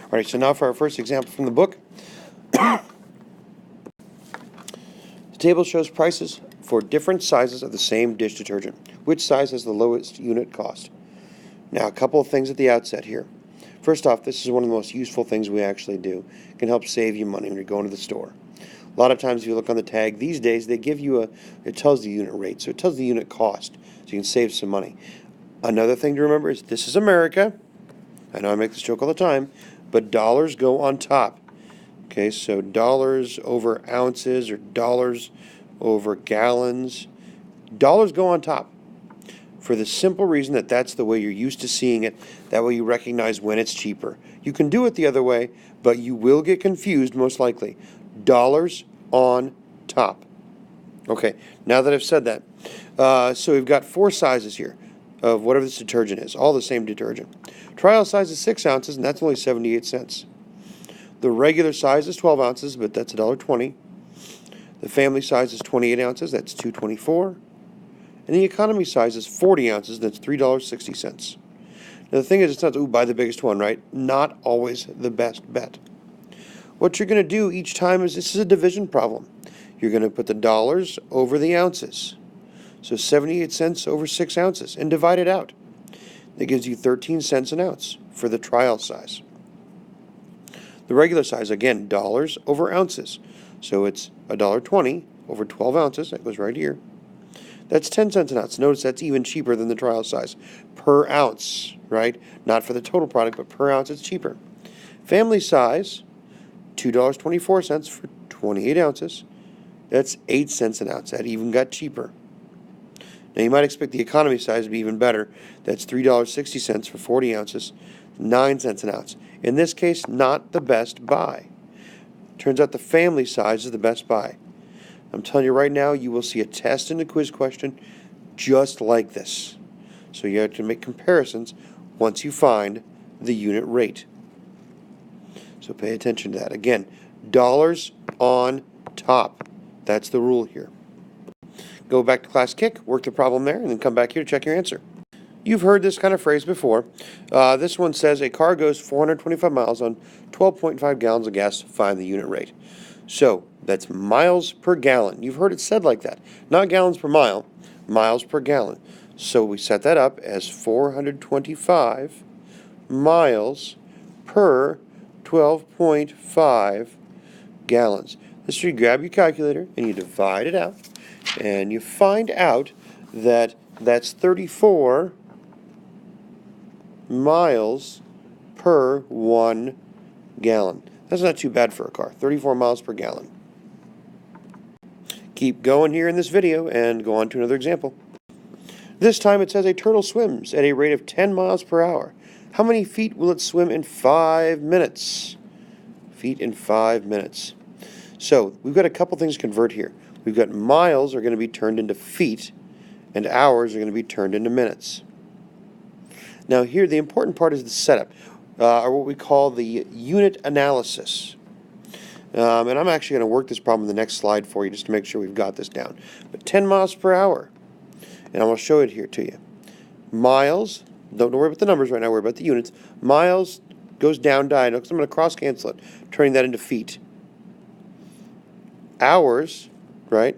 All right, so now for our first example from the book. The table shows prices for different sizes of the same dish detergent. Which size has the lowest unit cost? Now, a couple of things at the outset here. First off, this is one of the most useful things we actually do. It can help save you money when you're going to the store. A lot of times if you look on the tag these days, they give you it tells the unit rate, so it tells the unit cost, so you can save some money. Another thing to remember is this is America. I know I make this joke all the time, but dollars go on top. Okay, so dollars over ounces or dollars over gallons. Dollars go on top for the simple reason that that's the way you're used to seeing it. That way you recognize when it's cheaper. You can do it the other way, but you will get confused most likely. Dollars on top. Okay, now that I've said that, so we've got 4 sizes here of whatever this detergent is, all the same detergent. Trial size is 6 ounces, and that's only 78 cents. The regular size is 12 ounces, but that's $1.20. The family size is 28 ounces, that's $2.24. And the economy size is 40 ounces, that's $3.60. Now the thing is, it's not, buy the biggest one, right? Not always the best bet. What you're going to do each time is, this is a division problem. You're going to put the dollars over the ounces. So 78 cents over 6 ounces, and divide it out. That gives you 13 cents an ounce for the trial size. The regular size, again, dollars over ounces. So it's $1.20 over 12 ounces. That goes right here. That's 10 cents an ounce. Notice that's even cheaper than the trial size. Per ounce, right? Not for the total product, but per ounce it's cheaper. Family size, $2.24 for 28 ounces. That's 8 cents an ounce. That even got cheaper. Now you might expect the economy size to be even better. That's $3.60 for 40 ounces, 9 cents an ounce. In this case, not the best buy. Turns out the family size is the best buy. I'm telling you right now, you will see a test and a quiz question just like this. So you have to make comparisons once you find the unit rate. So pay attention to that. Again, dollars on top. That's the rule here. Go back to class kick, work the problem there, and then come back here to check your answer. You've heard this kind of phrase before. This one says a car goes 425 miles on 12.5 gallons of gas. Find the unit rate. So that's miles per gallon. You've heard it said like that. Not gallons per mile, miles per gallon. So we set that up as 425 miles per 12.5 gallons. This you grab your calculator and you divide it out, and you find out that that's 34 miles per 1 gallon. That's not too bad for a car, 34 miles per gallon. Keep going here in this video and go on to another example. This time it says a turtle swims at a rate of 10 miles per hour. How many feet will it swim in 5 minutes? Feet in 5 minutes. So we've got a couple things to convert here. We've got miles are going to be turned into feet, and hours are going to be turned into minutes. Now here the important part is the setup, or what we call the unit analysis. And I'm actually going to work this problem in the next slide for you just to make sure we've got this down. But 10 miles per hour, and I'm going to show it here to you. Miles, don't worry about the numbers right now, worry about the units. Miles goes down diagonal because I'm going to cross cancel it, turning that into feet. Hours, right?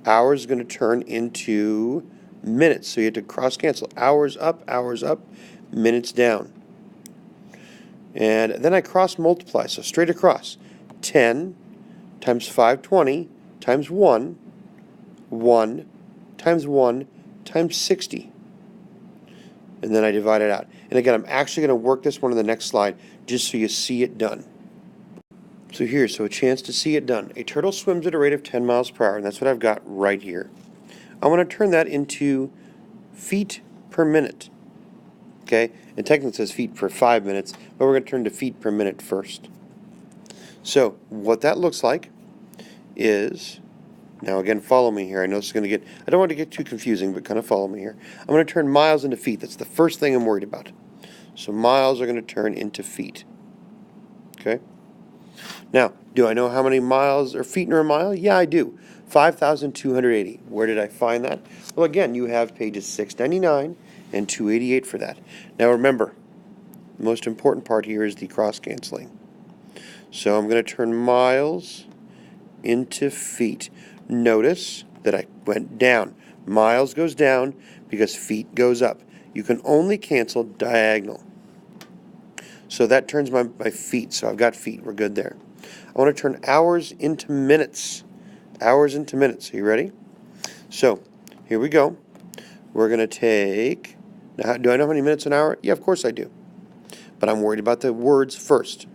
Hours is going to turn into minutes, so you have to cross cancel. Hours up, minutes down. And then I cross multiply, so straight across. 10 times 520 times 1, 1 times 1 times 60. And then I divide it out. And again, I'm actually going to work this one in the next slide just so you see it done. So here, so a chance to see it done. A turtle swims at a rate of 10 miles per hour, and that's what I've got right here. I want to turn that into feet per minute. Okay, and technically it says feet per 5 minutes, but we're going to turn to feet per minute first. So what that looks like is, now again, follow me here. I know it's going to get, I don't want to get too confusing, but kind of follow me here. I'm going to turn miles into feet. That's the first thing I'm worried about. So miles are going to turn into feet. Okay. Now, do I know how many miles or feet in a mile? Yeah, I do. 5,280. Where did I find that? Well, again, you have pages 699 and 288 for that. Now remember, the most important part here is the cross-canceling. So I'm going to turn miles into feet. Notice that I went down. Miles goes down because feet goes up. You can only cancel diagonal. So that turns my feet. So I've got feet. We're good there. I want to turn hours into minutes. Hours into minutes. Are you ready? So here we go. We're going to take... Now, do I know how many minutes an hour? Yeah, of course I do. But I'm worried about the words first.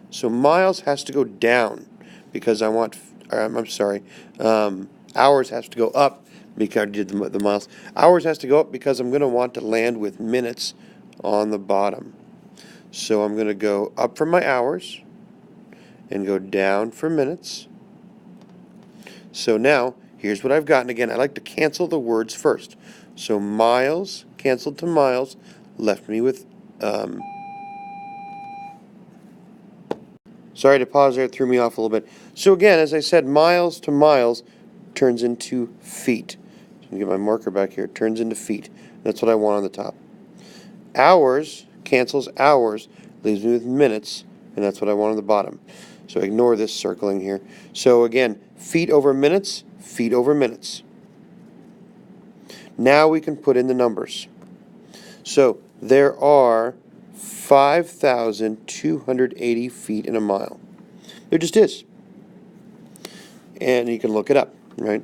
So miles has to go down because I want... I'm sorry. Hours has to go up because I did the miles. Hours has to go up because I'm going to want to land with minutes on the bottom. So I'm going to go up for my hours and go down for minutes. So now, here's what I've got. And again, I like to cancel the words first. So miles canceled to miles left me with... Sorry to pause there, it threw me off a little bit. So again, as I said, miles to miles turns into feet. So I'm going to get my marker back here. It turns into feet. That's what I want on the top. Hours cancels hours, leaves me with minutes, and that's what I want on the bottom. So ignore this circling here. So again, feet over minutes, feet over minutes. Now we can put in the numbers. So there are 5,280 feet in a mile. There just is. And you can look it up, right?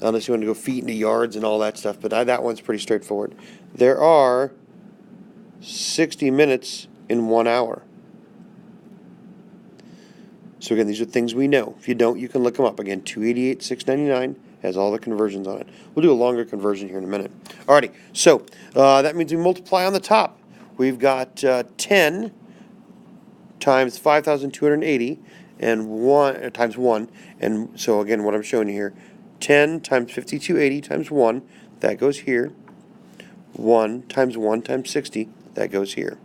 Unless you want to go feet into yards and all that stuff, but that one's pretty straightforward. There are 60 minutes in 1 hour. So again, these are things we know. If you don't, you can look them up. Again, 288,699 has all the conversions on it. We'll do a longer conversion here in a minute. Alrighty, so that means we multiply on the top. We've got 10 times 5,280 and 1 times 1. And so again, what I'm showing you here, 10 times 5,280 times 1, that goes here. 1 times 60, that goes here.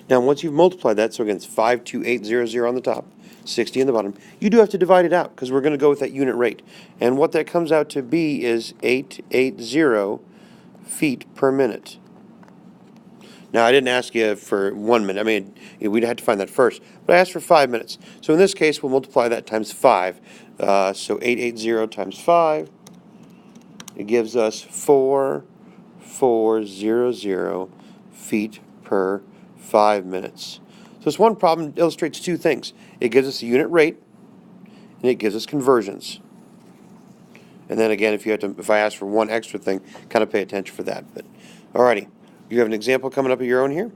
Now, once you've multiplied that, so again, it's 52800 on the top, 60 on the bottom, you do have to divide it out because we're going to go with that unit rate. And what that comes out to be is 880 feet per minute. Now, I didn't ask you for 1 minute. I mean, we'd have to find that first. But I asked for 5 minutes. So in this case, we'll multiply that times 5. So 880 times 5, it gives us 4,400 feet per 5 minutes. So this one problem illustrates two things. It gives us a unit rate, and it gives us conversions. And then again, if I ask for one extra thing, kind of pay attention for that. But alrighty. You have an example coming up of your own here.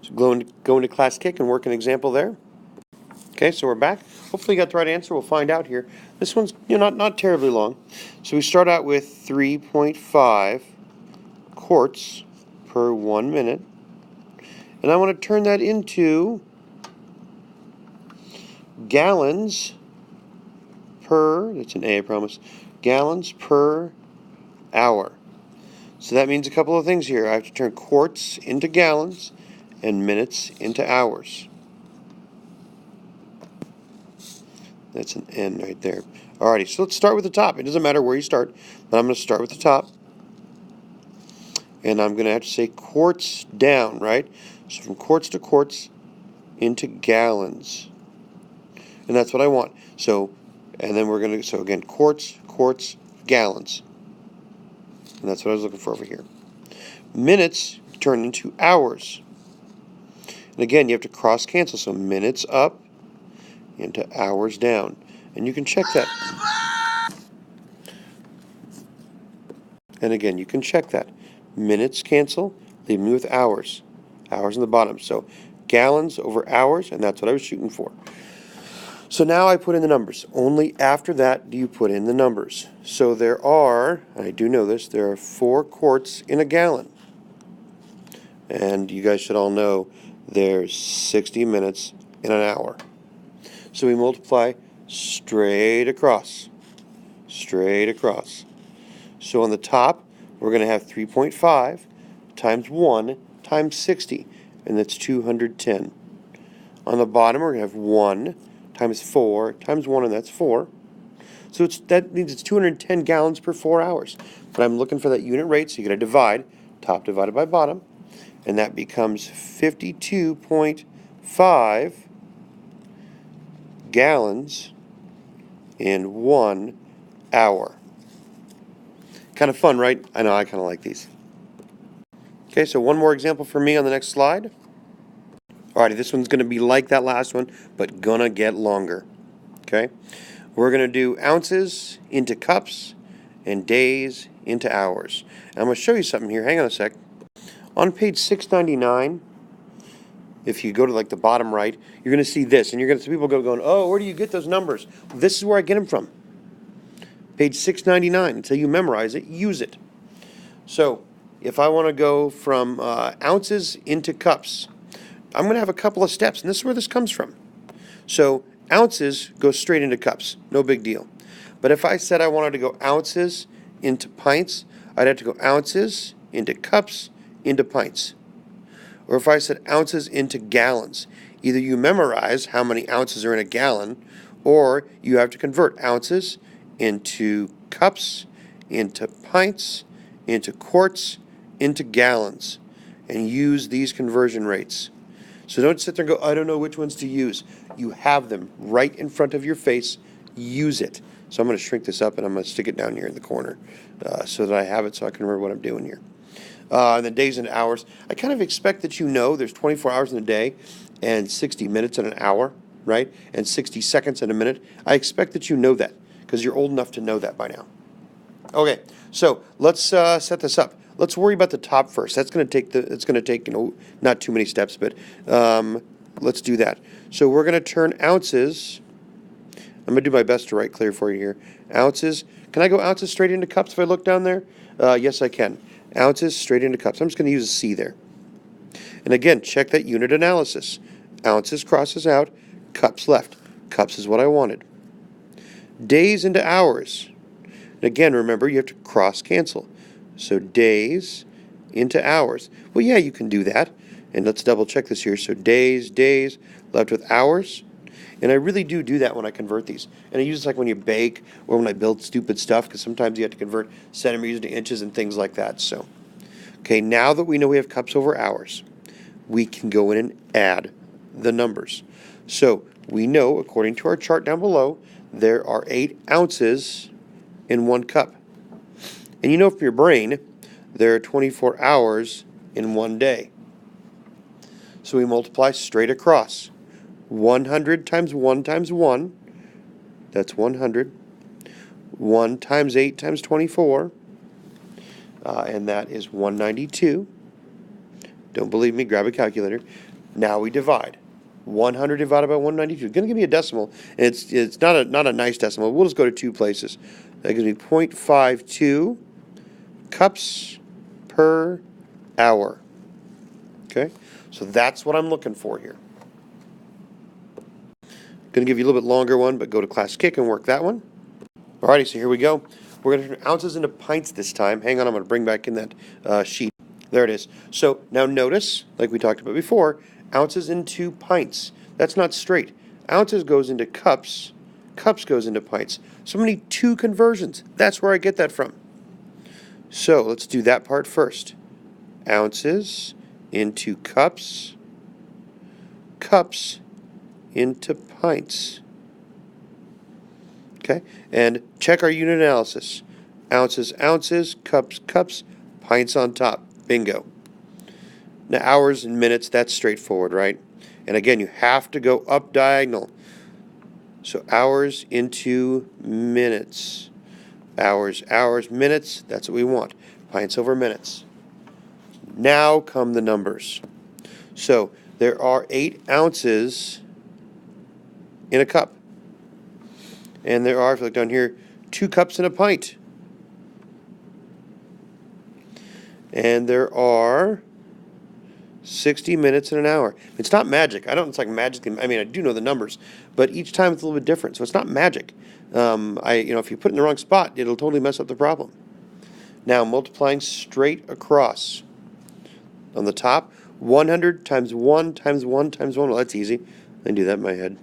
So go into Class Kick and work an example there. Okay, so we're back. Hopefully you got the right answer. We'll find out here. This one's not terribly long. So we start out with 3.5 quarts per 1 minute. And I want to turn that into gallons per, that's an A, I promise, gallons per hour. So that means a couple of things here. I have to turn quarts into gallons and minutes into hours. That's an N right there. Alrighty, so let's start with the top. It doesn't matter where you start, but I'm going to start with the top. And I'm going to have to say quarts down, right? So from quarts to quarts into gallons. And that's what I want. So, and then we're going to, so again, quarts, gallons. And that's what I was looking for over here. Minutes turn into hours. And again, you have to cross cancel. So minutes up into hours down. And you can check that. And again, you can check that. Minutes cancel, leave me with hours. Hours on the bottom. So gallons over hours, and that's what I was shooting for. So now I put in the numbers. Only after that do you put in the numbers. So there are, and I do know this, there are 4 quarts in a gallon. And you guys should all know there's 60 minutes in an hour. So we multiply straight across. Straight across. So on the top, we're going to have 3.5 times 1 times 60, and that's 210. On the bottom, we're going to have 1 times 4 times 1, and that's 4. So that means it's 210 gallons per 4 hours. But I'm looking for that unit rate, so you got to divide, top divided by bottom. and that becomes 52.5 gallons in 1 hour. Kind of fun, right? I know, I kind of like these. Okay, so one more example for me on the next slide. Alrighty, this one's going to be like that last one, but gonna get longer. Okay, we're going to do ounces into cups and days into hours. And I'm going to show you something here. Hang on a sec. On page 699, if you go to like the bottom right, you're going to see this, and you're going to see people going, oh, where do you get those numbers? Well, this is where I get them from. Page 699. Until you memorize it, use it. So if I want to go from ounces into cups, I'm going to have a couple of steps, and this is where this comes from. So ounces go straight into cups, no big deal. But if I said I wanted to go ounces into pints, I'd have to go ounces into cups into pints. Or if I said ounces into gallons, either you memorize how many ounces are in a gallon, or you have to convert ounces into cups, into pints, into quarts, into gallons, and use these conversion rates. So don't sit there and go, I don't know which ones to use. You have them right in front of your face. Use it. So I'm going to shrink this up, and I'm going to stick it down here in the corner so that I have it so I can remember what I'm doing here. And then days and hours. I kind of expect that you know there's 24 hours in a day and 60 minutes in an hour, right? And 60 seconds in a minute. I expect that you know that because you're old enough to know that by now. Okay, so let's set this up. Let's worry about the top first. That's going to take not too many steps, but let's do that. So we're going to turn ounces. I'm going to do my best to write clear for you here. Ounces. Can I go ounces straight into cups if I look down there? Yes, I can. Ounces straight into cups. I'm just going to use a C there. And again, check that unit analysis. Ounces crosses out, cups left. Cups is what I wanted. Days into hours. And again, remember, you have to cross cancel. So days into hours. Well, yeah, you can do that. And let's double check this here. So days, left with hours. And I really do that when I convert these. And I use this like when you bake or when I build stupid stuff, because sometimes you have to convert centimeters to inches and things like that. So, okay, now that we know we have cups over hours, we can go in and add the numbers. So we know, according to our chart down below, there are 8 ounces in 1 cup. And you know from your brain, there are 24 hours in 1 day. So we multiply straight across. 100 times 1 times 1, that's 100. 1 times 8 times 24, and that is 192. Don't believe me? Grab a calculator. Now we divide. 100 divided by 192. It's going to give me a decimal, and it's not a nice decimal. We'll just go to 2 places. That gives me 0.52 cups per hour. Okay? So that's what I'm looking for here. Going to give you a little bit longer one, but go to Class Kick and work that one. Alrighty, so here we go. We're going to turn ounces into pints this time. Hang on, I'm going to bring back in that sheet. There it is. So now notice, like we talked about before, ounces into pints. That's not straight. Ounces goes into cups. Cups goes into pints. So I'm going to need 2 conversions. That's where I get that from. So let's do that part first. Ounces into cups. Cups into pints. Okay, and check our unit analysis. Ounces, ounces, cups, cups, pints on top. Bingo. Now hours and minutes, that's straightforward, right? And again, you have to go up diagonal. So hours into minutes. Hours, hours, minutes, that's what we want. Pints over minutes. Now come the numbers. So there are 8 ounces in a cup. And there are, if you look down here, 2 cups in a pint. And there are 60 minutes in an hour. It's not magic. It's like magic. I mean, I do know the numbers, but each time it's a little bit different. So it's not magic. If you put it in the wrong spot, it'll totally mess up the problem. Now, multiplying straight across. On the top, 100 times 1 times 1 times 1. Well, that's easy. I can do that in my head.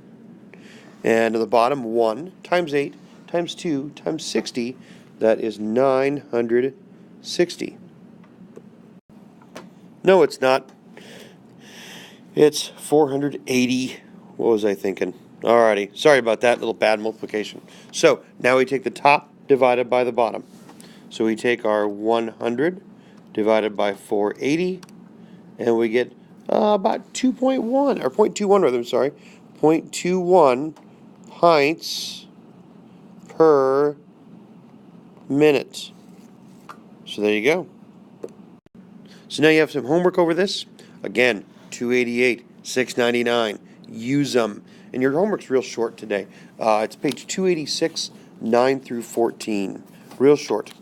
And at the bottom, 1 times 8 times 2 times 60. That is 960. No, it's not. It's 480. What was I thinking? Alrighty, sorry about that little bad multiplication. So now we take the top divided by the bottom. So we take our 100 divided by 480, and we get about 2.1, or 0.21 rather, I'm sorry, 0.21 pints per minute. So there you go. So now you have some homework over this. Again, 288, 699. Use them. And your homework's real short today. It's page 286, 9 through 14. Real short.